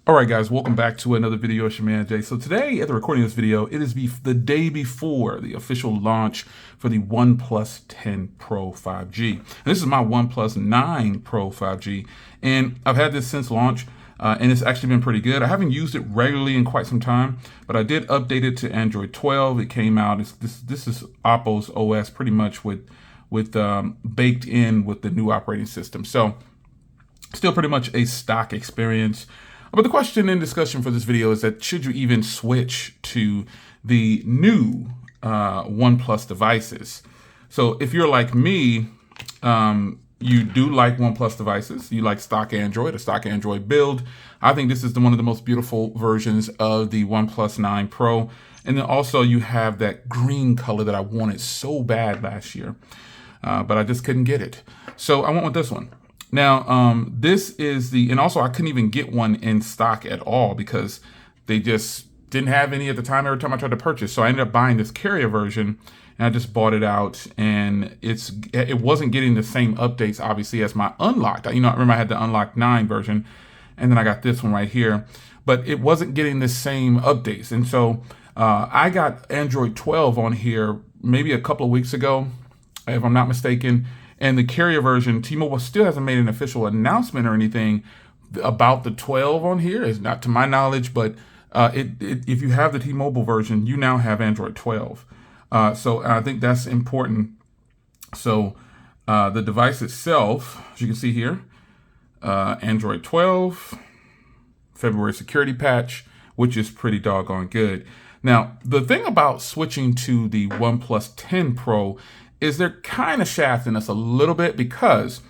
All right, guys, welcome back to another video. It's your man, Jay. So today, at the recording of this video, it is the day before the official launch for the OnePlus 10 Pro 5G. And this is my OnePlus 9 Pro 5G, and I've had this since launch, and it's actually been pretty good. I haven't used it regularly in quite some time, but I did update it to Android 12. It came out. This is Apple's OS pretty much with baked in with the new operating system. So still pretty much a stock experience. But the question and discussion for this video is that should you even switch to the new OnePlus devices? So if you're like me, you do like OnePlus devices, you like stock Android, a stock Android build. I think this is one of the most beautiful versions of the OnePlus 9 Pro. And then also you have that green color that I wanted so bad last year, but I just couldn't get it. So I went with this one. Now, this is and also I couldn't even get one in stock at all because they just didn't have any at the time every time I tried to purchase. So I ended up buying this carrier version and I just bought it out, and it wasn't getting the same updates, obviously, as my unlocked. I remember I had the unlocked 9 version, and then I got this one right here, but it wasn't getting the same updates. And so I got Android 12 on here maybe a couple of weeks ago, if I'm not mistaken. And the carrier version, T-Mobile still hasn't made an official announcement or anything about the 12 on here. It's not to my knowledge, but if you have the T-Mobile version, you now have Android 12. So I think that's important. So the device itself, as you can see here, Android 12, February security patch, which is pretty doggone good. Now, the thing about switching to the OnePlus 10 Pro is they're kind of shafting us a little bit, because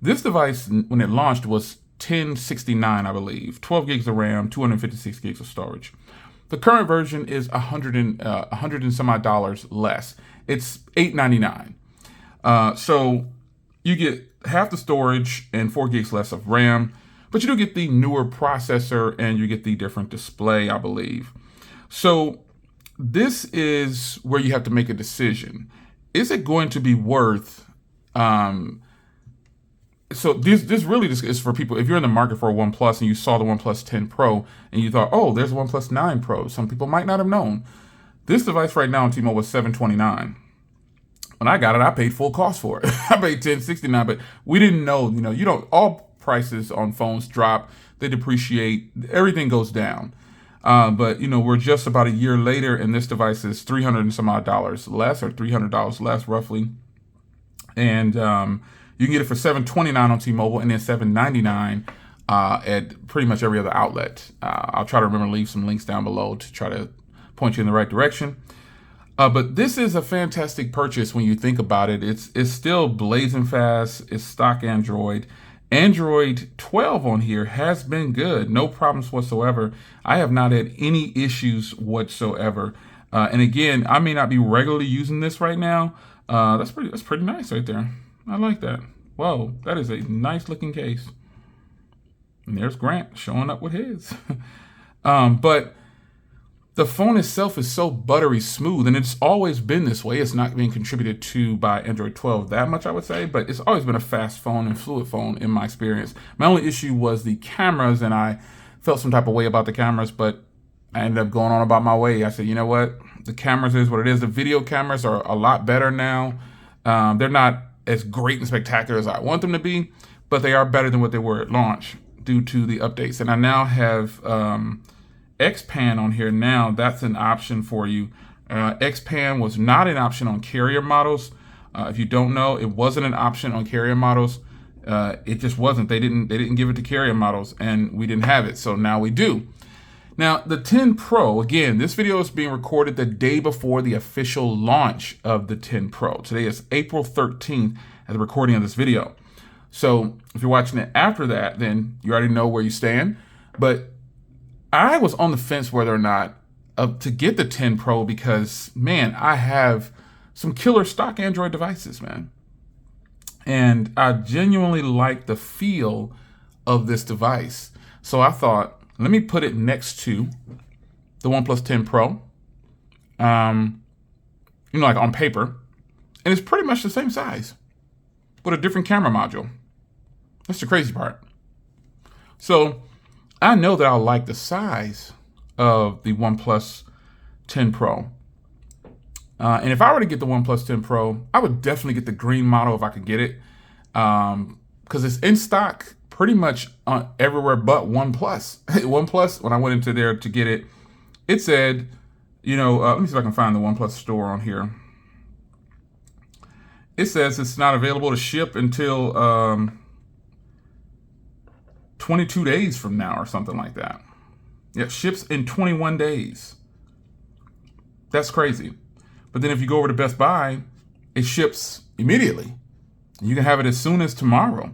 this device, when it launched, was $1,069, I believe, 12 gigs of RAM, 256 gigs of storage. The current version is $100 and some odd dollars less. It's $899. So you get half the storage and 4 gigs less of RAM, but you do get the newer processor and you get the different display, I believe. So this is where you have to make a decision. Is it going to be worth, so this really just is for people, if you're in the market for a OnePlus and you saw the OnePlus 10 Pro and you thought, oh, there's a OnePlus 9 Pro. Some people might not have known. This device right now on T-Mobile was $729. When I got it, I paid full cost for it. I paid $1,069, but we didn't know, all prices on phones drop, they depreciate, everything goes down. But we're just about a year later, and this device is $300 and some odd dollars less, or $300 less roughly. And you can get it for $729 on T-Mobile, and then $799 at pretty much every other outlet. I'll try to remember to leave some links down below to try to point you in the right direction. But this is a fantastic purchase when you think about it. It's still blazing fast. It's stock Android. Android 12 on here has been good. No problems whatsoever. I have not had any issues whatsoever. And again, I may not be regularly using this right now. That's pretty nice right there. I like that. Whoa, that is a nice looking case. And there's Grant showing up with his. But the phone itself is so buttery smooth, and it's always been this way. It's not being contributed to by Android 12 that much, I would say, but it's always been a fast phone and fluid phone in my experience. My only issue was the cameras, and I felt some type of way about the cameras, but I ended up going on about my way. I said, you know what? The cameras is what it is. The video cameras are a lot better now. They're not as great and spectacular as I want them to be, but they are better than what they were at launch due to the updates. And I now have X-Pan on here now. That's an option for you. X-Pan was not an option on carrier models. If you don't know, it wasn't an option on carrier models. It just wasn't. They didn't give it to carrier models, and we didn't have it. So now we do. Now the 10 Pro, again, this video is being recorded the day before the official launch of the 10 Pro. Today is April 13th at the recording of this video. So if you're watching it after that, then you already know where you stand. But I was on the fence whether or not to get the 10 Pro because, man, I have some killer stock Android devices, man. And I genuinely like the feel of this device. So I thought, let me put it next to the OnePlus 10 Pro, like on paper. And it's pretty much the same size with a different camera module. That's the crazy part. So I know that I'll like the size of the OnePlus 10 Pro. And if I were to get the OnePlus 10 Pro, I would definitely get the green model if I could get it. Because it's in stock pretty much everywhere but OnePlus. OnePlus, when I went into there to get it, it said, let me see if I can find the OnePlus store on here. It says it's not available to ship until 22 days from now or something like that. Yeah, ships in 21 days. That's crazy. But then if you go over to Best Buy, it ships immediately. You can have it as soon as tomorrow.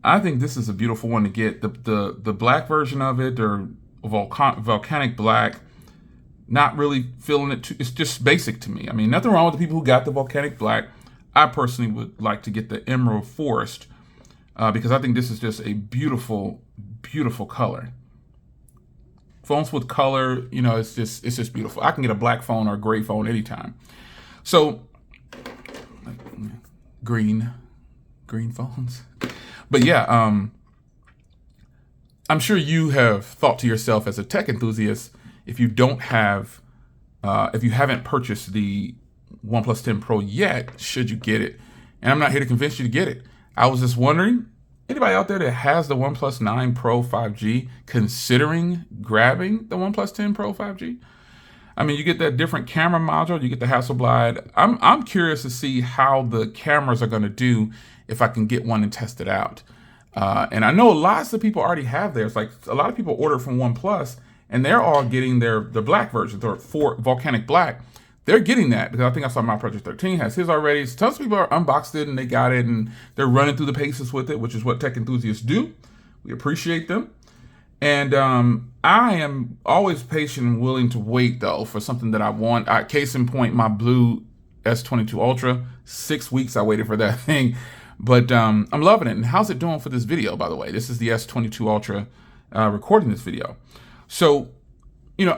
I think this is a beautiful one to get. The black version of it, or volcanic black, not really feeling it it's just basic to me. I mean, nothing wrong with the people who got the volcanic black. I personally would like to get the Emerald Forest because I think this is just a beautiful, beautiful color. Phones with color, it's just beautiful. I can get a black phone or a gray phone anytime. So, green phones. But yeah, I'm sure you have thought to yourself as a tech enthusiast, if you haven't purchased the OnePlus 10 Pro yet, should you get it? And I'm not here to convince you to get it. I was just wondering, anybody out there that has the OnePlus 9 Pro 5G considering grabbing the OnePlus 10 Pro 5G? I mean, you get that different camera module, you get the Hasselblad. I'm curious to see how the cameras are going to do if I can get one and test it out. And I know lots of people already have theirs. Like a lot of people ordered from OnePlus, and they're all getting the black version, the volcanic black. They're getting that because I think I saw my Project 13 has his already. So tons of people are unboxed it and they got it and they're running through the paces with it, which is what tech enthusiasts do. We appreciate them. And I am always patient and willing to wait though for something that I want. Case in point, my blue S22 Ultra, 6 weeks I waited for that thing, but I'm loving it. And how's it doing for this video, by the way? This is the S22 Ultra recording this video. So,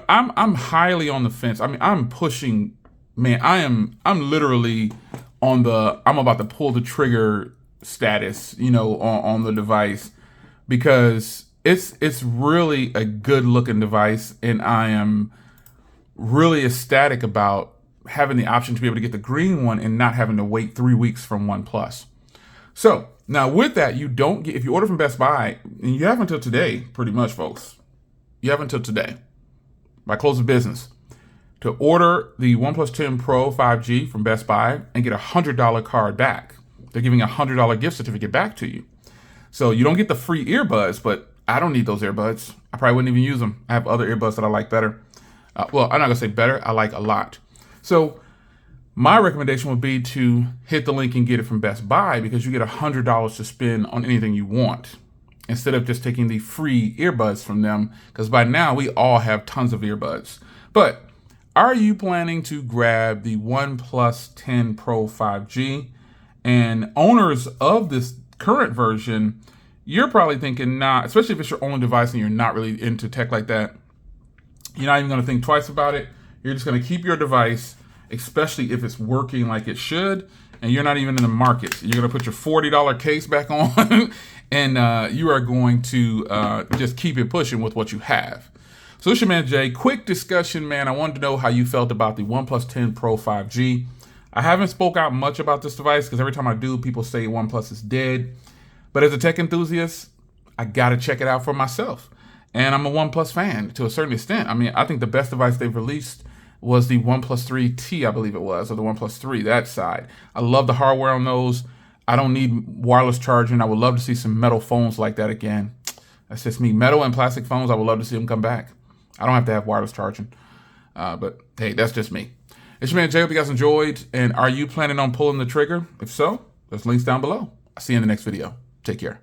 I'm highly on the fence. I mean, I'm pushing, man, I'm literally I'm about to pull the trigger status, on the device because it's really a good looking device. And I am really ecstatic about having the option to be able to get the green one and not having to wait 3 weeks from OnePlus. So now with that, if you order from Best Buy, and you have until today, pretty much folks, you have until today, by close of business, to order the OnePlus 10 Pro 5G from Best Buy and get a $100 card back. They're giving a $100 gift certificate back to you. So you don't get the free earbuds, but I don't need those earbuds. I probably wouldn't even use them. I have other earbuds that I like better. Well, I'm not gonna say better, I like a lot. So my recommendation would be to hit the link and get it from Best Buy because you get $100 to spend on anything you want, instead of just taking the free earbuds from them, because by now we all have tons of earbuds. But are you planning to grab the OnePlus 10 Pro 5G? And owners of this current version, you're probably thinking not, especially if it's your only device and you're not really into tech like that, you're not even gonna think twice about it. You're just gonna keep your device, especially if it's working like it should, and you're not even in the market. You're gonna put your $40 case back on and you are going to just keep it pushing with what you have. So it's your man Jay. Quick discussion, man. I wanted to know how you felt about the OnePlus 10 Pro 5G. I haven't spoke out much about this device because every time I do, people say OnePlus is dead. But as a tech enthusiast, I gotta check it out for myself. And I'm a OnePlus fan to a certain extent. I mean, I think the best device they've released was the OnePlus 3T, I believe it was, or the OnePlus 3, that side. I love the hardware on those. I don't need wireless charging. I would love to see some metal phones like that again. That's just me. Metal and plastic phones, I would love to see them come back. I don't have to have wireless charging. But hey, that's just me. It's your man Jay. Hope you guys enjoyed. And are you planning on pulling the trigger? If so, there's links down below. I'll see you in the next video. Take care.